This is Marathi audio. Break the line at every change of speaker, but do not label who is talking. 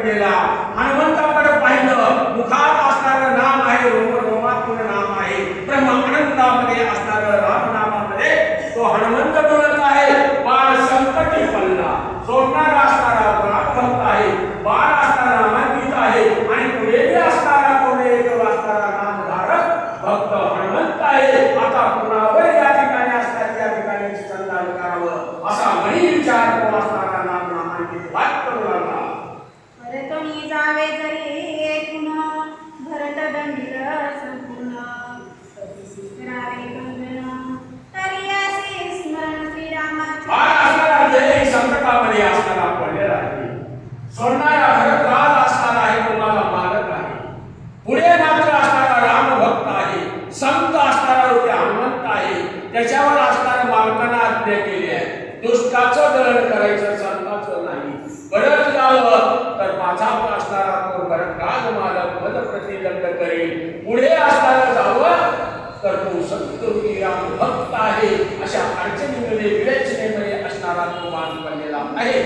गेला. हनुमंताकडे पाहिलं, मुखात असणारं नाम आहे, रोमातून नाम आहे, ब्रह्म आनंदामध्ये असणारं राम नामामध्ये तो हनुमंत बोलत आहे. बाळ संकटी पडला सोडणारा असणारा भक्त आहे, बाळ असणारा नामांकित आहे आणि पुढे असणारा कोणी एक असणारा नामधारक भक्त हनुमंत आहे. आता कुणावर या ठिकाणी असतात त्या ठिकाणी संधान करावं असा मनी विचार तो असणारा नाम नामांकित वाक्य लागला.
भरतनी जावे जरी एकूण भरत दंडिल संपूर्ण कधीसी करावे कंगन तरी असे स्मरण श्रीरामाचे.
बाळ असणारा जे संकटामध्ये असणारा पडलेला आहे, सोडणारा भरतराज असणारा आहे, कोणाला मालक आहे, पुढे मात्र असणारा राम भक्त आहे, संत असणारा होते हनुमंत आहे, त्याच्यावर असणाऱ्या मालकांना आज्ञा केली आहे. दुष्टाचं दलन करायचं, संताचं नाही. बरंच झालं तर माझा असणारा तो भरतराज मालक पद प्रतिदंड करेल. पुढे असणारा जावं तर तो संत राम भक्त आहे. अशा अडचणीमध्ये विवेचनेमध्ये असणारा तो मान पडलेला आहे.